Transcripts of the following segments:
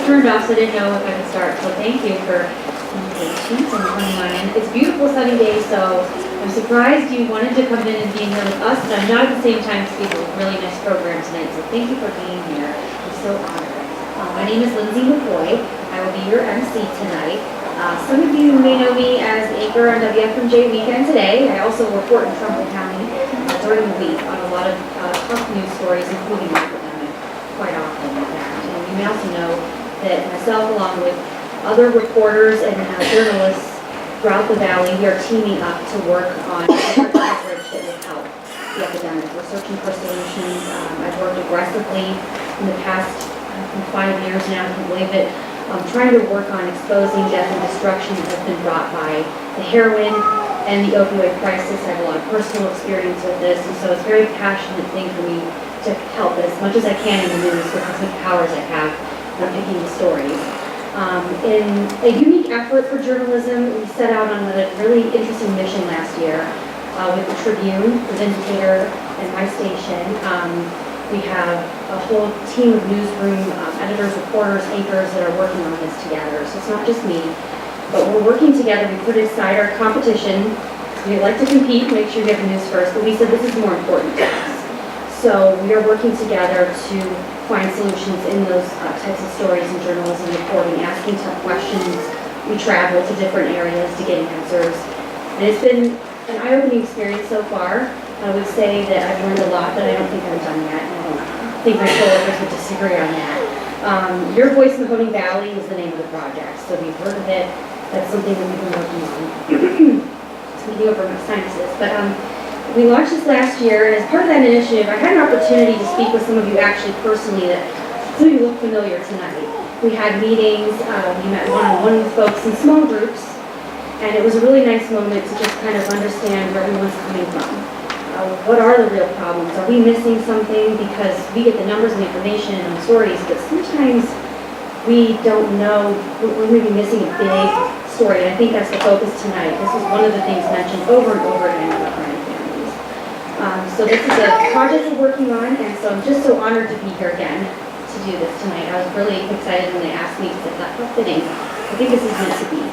turned off, so I didn't know if I could start. So thank you for being patient and coming on in. It's a beautiful sunny day, so I'm surprised you wanted to come in and be here with us, but I'm not at the same time speaking with a really nice program tonight. So thank you for being here. I'm so honored. My name is Lindsay McCoy. I will be your MC tonight. Some of you may know me as the anchor on WFMJ Weekend Today. I also report in Trumbull County during the week on a lot of tough news stories, including the epidemic, quite often in fact. And you may also know that myself, along with other reporters and journalists throughout the valley, we are teaming up to work on different coverage that will help the epidemic. We're searching for solutions. I've worked aggressively in the past 5 years now, I can believe it, trying to work on exposing death and destruction that has been brought by the heroin and the opioid crisis. I have a lot of personal experience with this, and so it's a very passionate thing for me to help as much as I can in the news with as many powers I have on picking the stories. In a unique effort for journalism, we set out on a really interesting mission last year with the Tribune, the Vindicator, and my station. We have a whole team of newsroom editors, reporters, anchors that are working on this together. So it's not just me, but we're working together. We put aside our competition. We like to compete, make sure we get the news first, but we said this is more important to us. So we are working together to find solutions in those types of stories in journalism reporting, asking tough questions. We travel to different areas to get answers. And it's been an eye-opening experience so far. I would say that I've learned a lot, but I don't think I'm done yet. I don't think my coworkers would disagree on that. Your Voice Mahoning Valley is the name of the project, so we've heard of it. That's something that we've been working on. Speaking over my sinuses, but we launched this last year, and as part of that initiative, I had an opportunity to speak with some of you actually personally that some of you look familiar tonight. We had meetings, we met one-on-one with folks in small groups, and it was a really nice moment to just kind of understand where everyone's coming from. What are the real problems? Are we missing something? Because we get the numbers and information and stories, but sometimes we don't know, we're maybe missing a big story, and I think that's the focus tonight. This was one of the things mentioned over and over again about chronic families. So this is a project we're working on, and so I'm just so honored to be here again to do this tonight. I was really excited when they asked me, because I thought, how fitting. I think this is meant to be.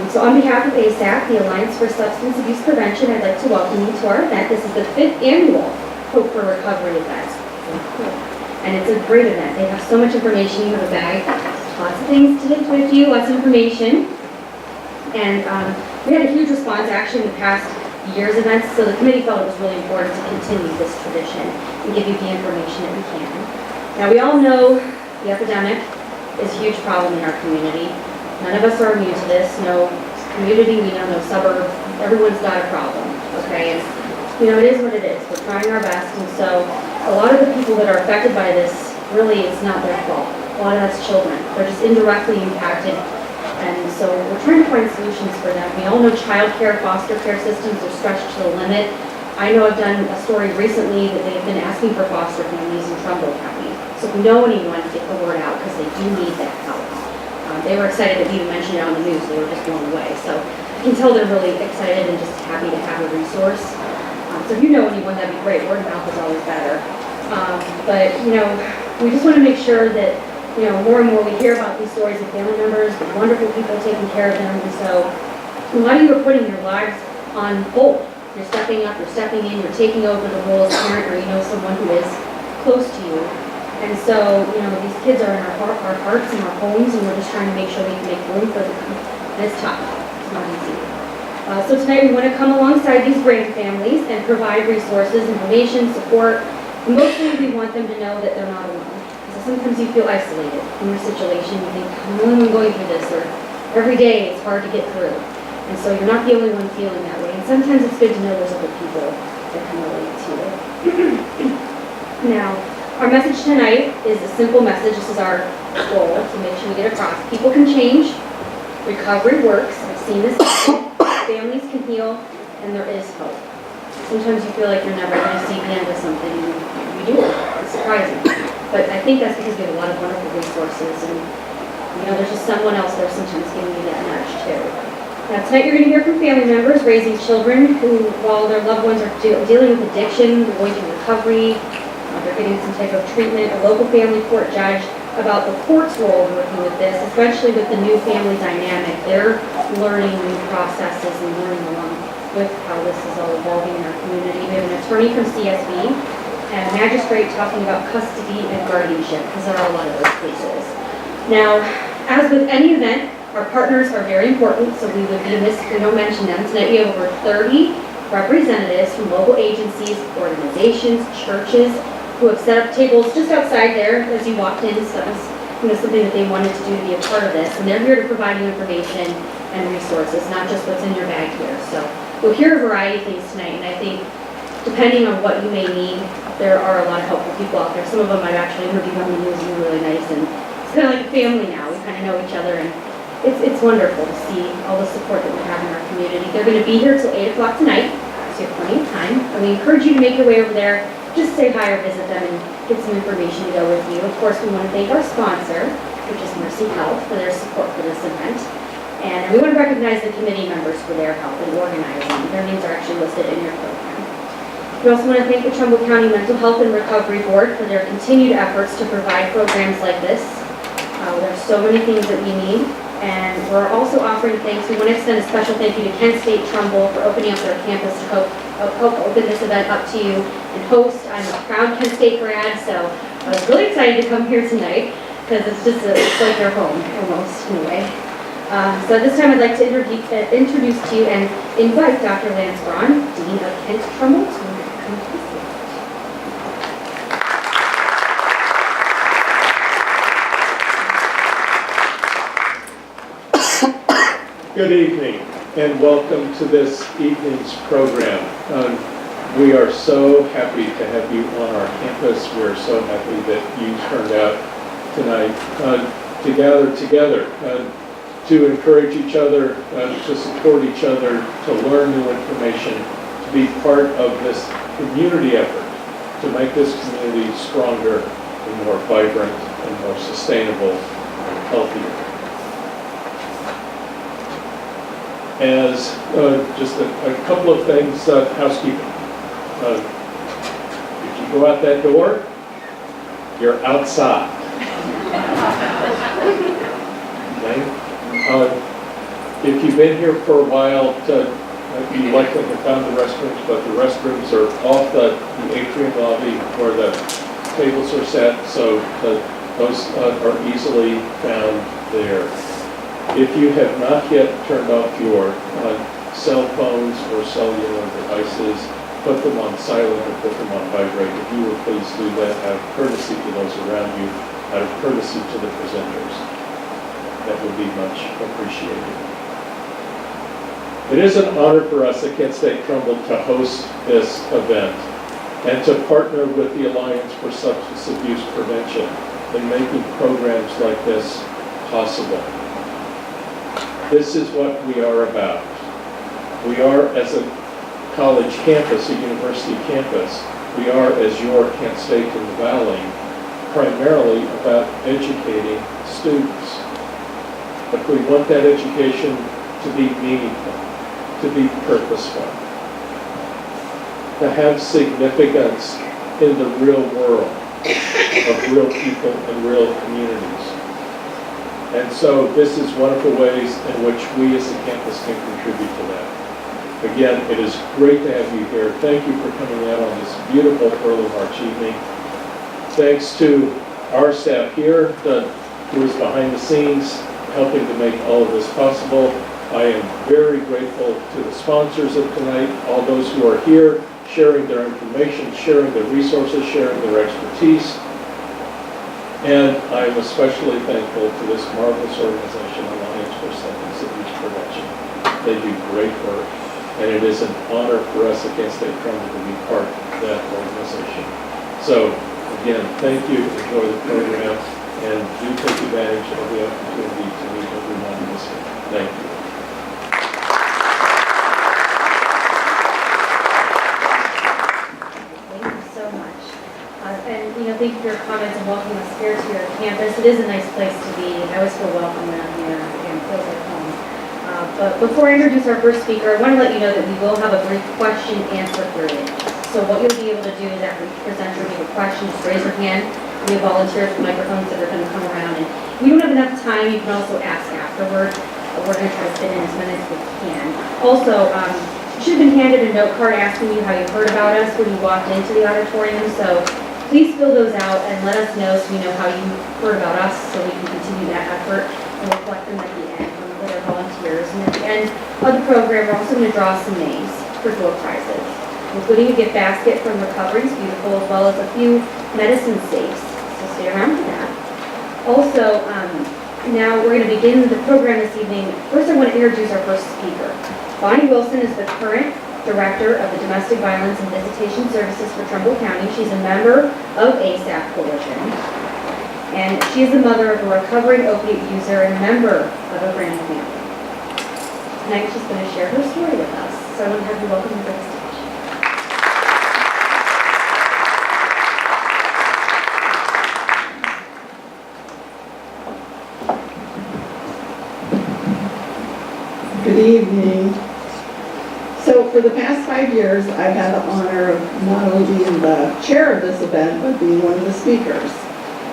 So on behalf of ASAP, the Alliance for Substance Abuse Prevention, I'd like to welcome you to our event. This is the 5th annual Hope for Recovery event. And it's a great event. They have so much information. You have a bag, lots of things to take with you, lots of information. And we had a huge response actually in the past year's events, so the committee felt it was really important to continue this tradition and give you the information that we can. Now we all know the epidemic is a huge problem in our community. None of us are immune to this. No community, we know, no suburb. Everyone's got a problem, okay? And, you know, it is what it is. We're trying our best, and so a lot of the people that are affected by this, really, it's not their fault. A lot of that's children. They're just indirectly impacted, and so we're trying to find solutions for them. We all know child care, foster care systems are stretched to the limit. I know I've done a story recently that they've been asking for foster families in Trumbull County. So if we know anyone, get the word out, because they do need that help. They were excited that we even mentioned it on the news. They were just blown away. So I can tell they're really excited and just happy to have a resource. So if you know anyone, that'd be great. Word of mouth is always better. But, you know, we just want to make sure that, you know, more and more we hear about these stories of family members, the wonderful people taking care of them. And so a lot of you are putting your lives on hold. You're stepping up, you're stepping in, you're taking over the role as a parent, or you know someone who is close to you. And so, you know, these kids are in our hearts and our homes, and we're just trying to make sure we can make room for them. And it's tough. It's not easy. So tonight we want to come alongside these brave families and provide resources, information, support. And mostly we want them to know that they're not alone. Because sometimes you feel isolated in your situation. You think, I'm the only one going through this, or every day it's hard to get through. And so you're not the only one feeling that way. And sometimes it's good to know there's other people that can relate to it. Now, our message tonight is a simple message. This is our goal to make sure we get across. People can change. Recovery works. I've seen this happen. Families can heal, and there is hope. Sometimes you feel like you're never going to see the end of something, and you do. It's surprising. But I think that's because we have a lot of wonderful resources, and you know, there's just someone else there sometimes giving you that nudge too. Now tonight you're going to hear from family members raising children who, while their loved ones are dealing with addiction, going through recovery, they're getting some type of treatment. A local family court judge about the court's role in working with this, especially with the new family dynamic. They're learning new processes and learning along with how this is all evolving in our community. We have an attorney from CSB and a magistrate talking about custody and guardianship, because there are a lot of those cases. Now, as with any event, our partners are very important, so we would be amiss if we don't mention them. Tonight we have over 30 representatives from local agencies, organizations, churches, who have set up tables just outside there as you walked in. So that was something that they wanted to do to be a part of this. And they're here to provide you information and resources, not just what's in your bag here. So you'll hear a variety of things tonight, and I think depending on what you may need, there are a lot of helpful people out there. Some of them I've actually interviewed on the news and they're really nice, and it's kind of like a family now. We kind of know each other, and it's wonderful to see all the support that we have in our community. They're going to be here till 8 o'clock tonight, so you have plenty of time. And we encourage you to make your way over there. Just say hi or visit them and get some information to go with you. Of course, we want to thank our sponsor, which is Mercy Health, for their support for this event. And we want to recognize the committee members for their help in organizing. Their names are actually listed in your program. We also want to thank the Trumbull County Mental Health and Recovery Board for their continued efforts to provide programs like this. There's so many things that we need. And we're also offering thanks. We want to extend a special thank you to Kent State Trumbull for opening up their campus to help open this event up to you and host. I'm a proud Kent State grad, so I was really excited to come here tonight because it's like your home almost in a way. So this time I'd like to introduce to you and invite Dr. Lance Braun, Dean of Kent Trumbull, to come to the stage. Good evening and welcome to this evening's program. We are so happy to have you on our campus. We're so happy that you turned out tonight to gather together, to encourage each other, to support each other, to learn new information, to be part of this community effort to make this community stronger and more vibrant and more sustainable and healthier. As just a couple of things, housekeeping. If you go out that door, you're outside. Okay? If you've been here for a while, you likely have found the restrooms, but the restrooms are off the atrium lobby where the tables are set, so those are easily found there. If you have not yet turned off your cell phones or cellular devices, put them on silent or put them on vibrate. If you will please do that out of courtesy to those around you, out of courtesy to the presenters. That would be much appreciated. It is an honor for us at Kent State Trumbull to host this event and to partner with the Alliance for Substance Abuse Prevention in making programs like this possible. This is what we are about. We are, as a college campus, a university campus, we are, as your Kent State in the Valley, primarily about educating students. But we want that education to be meaningful, to be purposeful, to have significance in the real world of real people and real communities. And so this is one of the ways in which we as a campus can contribute to that. Again, it is great to have you here. Thank you for coming out on this beautiful early March evening. Thanks to our staff here who is behind the scenes helping to make all of this possible. I am very grateful to the sponsors of tonight, all those who are here sharing their information, sharing their resources, sharing their expertise. And I am especially thankful to this marvelous organization, Alliance for Substance Abuse Prevention. They do great work, and it is an honor for us at Kent State Trumbull to be part of that organization. So, again, thank you, enjoy the program, and do take advantage of the opportunity to meet everyone in this room. Thank you. Thank you for your comments and welcoming us here to your campus. It is a nice place to be. I always feel welcome around here. Again, it feels like home. But before I introduce our first speaker, I want to let you know that we will have a brief question-answer period. So what you'll be able to do is after each presenter give a question, just raise your hand, We have volunteers with microphones that are going to come around, and if we don't have enough time, you can also ask afterward. We're going to try to fit in as many as we can. Also, you should have been handed a note card asking you how you heard about us when you walked into the auditorium, so please fill those out and let us know so we know how you heard about us, so we can continue that effort, and we'll collect them at the end with our volunteers. And at the end of the program, we're also going to draw some names for door prizes, including a gift basket from Recovery's Beautiful, as well as a few medicine safes, so stay around for that. Also, now we're going to begin the program this evening. First, I want to introduce our first speaker. Bonnie Wilson is the current Director of the Domestic Violence and Visitation Services for Trumbull County. She's a member of ASAP Coalition, and she is the mother of a recovering opiate user and a member of a grand family. Tonight she's going to share her story with us, so I want to have you welcome her to the stage. Good evening. So for the past 5 years, I've had the honor of not only being the chair of this event, but being one of the speakers.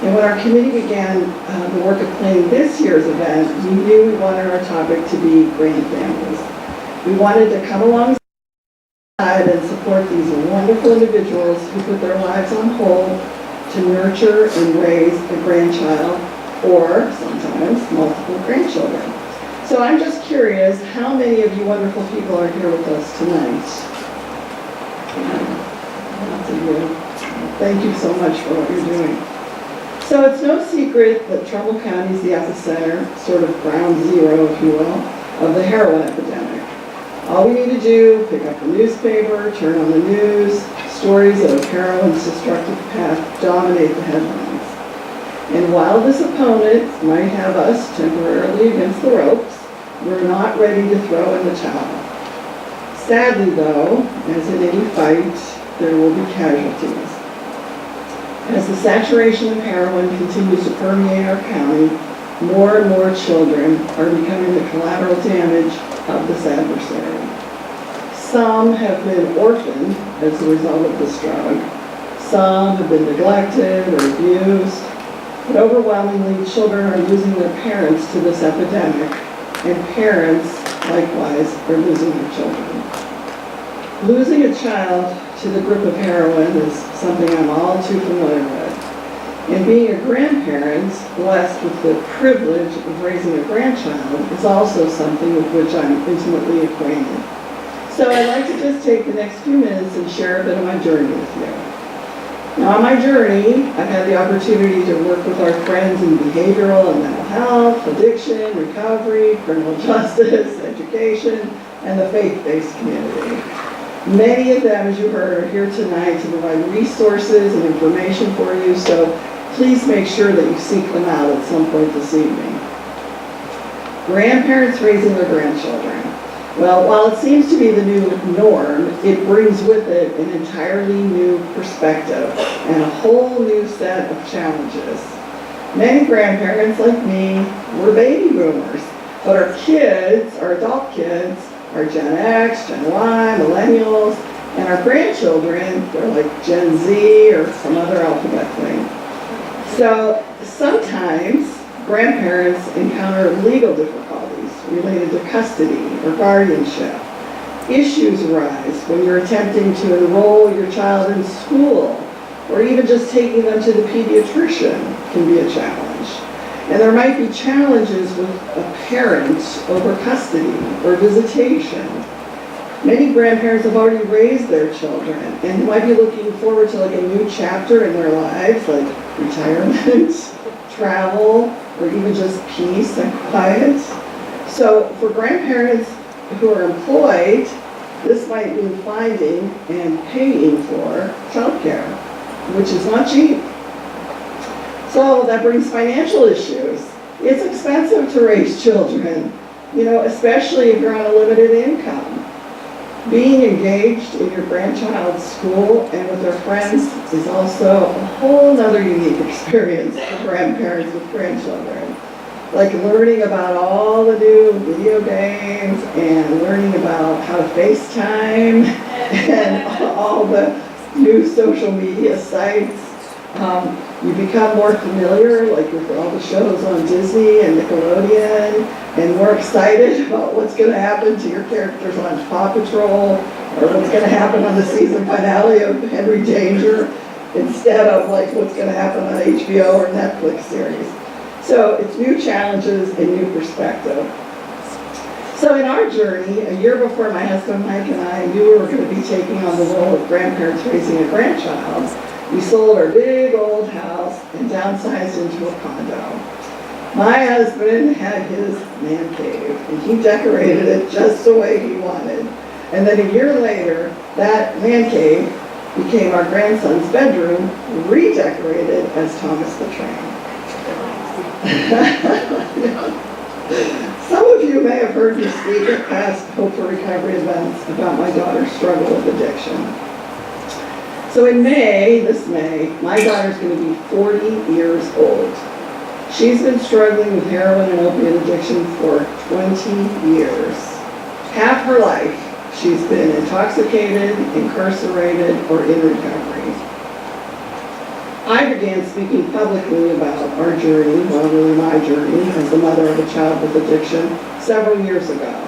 And when our committee began the work of planning this year's event, we knew we wanted our topic to be grand families. We wanted to come alongside and support these wonderful individuals who put their lives on hold to nurture and raise a grandchild, or sometimes multiple grandchildren. So I'm just curious, how many of you wonderful people are here with us tonight? Lots of you. Thank you so much for what you're doing. So it's no secret that Trumbull County is the epicenter, sort of ground zero, if you will, of the heroin epidemic. All we need to do, pick up the newspaper, turn on the news, stories of heroin's destructive path dominate the headlines. And while this opponent might have us temporarily against the ropes, we're not ready to throw in the towel. Sadly though, as in any fight, there will be casualties. As the saturation of heroin continues to permeate our county, more and more children are becoming the collateral damage of this adversary. Some have been orphaned as a result of this drug. Some have been neglected or abused. But overwhelmingly, children are losing their parents to this epidemic, and parents, likewise, are losing their children. Losing a child to the grip of heroin is something I'm all too familiar with. And being a grandparent, blessed with the privilege of raising a grandchild, is also something with which I'm intimately acquainted. So I'd like to just take the next few minutes and share a bit of my journey with you. Now, on my journey, I've had the opportunity to work with our friends in behavioral and mental health, addiction, recovery, criminal justice, education, and the faith-based community. Many of them, as you heard, are here tonight to provide resources and information for you, so please make sure that you seek them out at some point this evening. Grandparents raising their grandchildren. Well, while it seems to be the new norm, it brings with it an entirely new perspective and a whole new set of challenges. Many grandparents, like me, were baby boomers, but our kids, our adult kids, are Gen X, Gen Y, millennials, and our grandchildren, they're like Gen Z or some other alphabet thing. So sometimes grandparents encounter legal difficulties related to custody or guardianship. Issues arise when you're attempting to enroll your child in school, or even just taking them to the pediatrician can be a challenge. And there might be challenges with a parent over custody or visitation. Many grandparents have already raised their children and might be looking forward to like a new chapter in their lives, like retirement, travel, or even just peace and quiet. So for grandparents who are employed, this might mean finding and paying for childcare, which is not cheap. So that brings financial issues. It's expensive to raise children, especially if you're on a limited income. Being engaged in your grandchild's school and with their friends is also a whole other unique experience for grandparents with grandchildren. Like learning about all the new video games and learning about how to FaceTime and all the new social media sites. You become more familiar, like with all the shows on Disney and Nickelodeon, and more excited about what's going to happen to your characters on Paw Patrol, or what's going to happen on the season finale of Henry Danger, instead of like what's going to happen on HBO or Netflix series. So it's new challenges and new perspective. So in our journey, a year before my husband Mike and I knew we were going to be taking on the role of grandparents raising a grandchild, we sold our big old house and downsized into a condo. My husband had his man cave, and he decorated it just the way he wanted. And then a year later, that man cave became our grandson's bedroom, redecorated as Thomas the Train. Some of you may have heard me speak at past Hope for Recovery events about my daughter's struggle with addiction. So in this May, my daughter's going to be 40 years old. She's been struggling with heroin and opiate addiction for 20 years. Half her life, she's been intoxicated, incarcerated, or in recovery. I began speaking publicly about our journey, well, really my journey, as the mother of a child with addiction several years ago.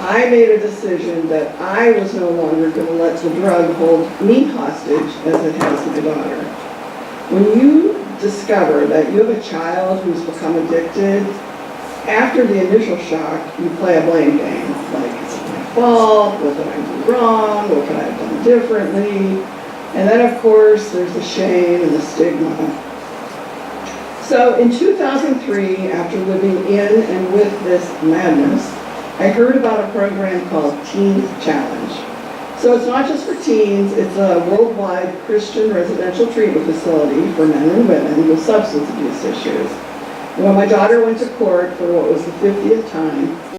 I made a decision that I was no longer going to let the drug hold me hostage as it has my daughter. When you discover that you have a child who's become addicted, after the initial shock, you play a blame game. Like, is it my fault? What did I do wrong? What could I have done differently? And then, of course, there's the shame and the stigma. So in 2003, after living in and with this madness, I heard about a program called Teen Challenge. So it's not just for teens, it's a worldwide Christian residential treatment facility for men and women with substance abuse issues. When my daughter went to court for what was the 50th time,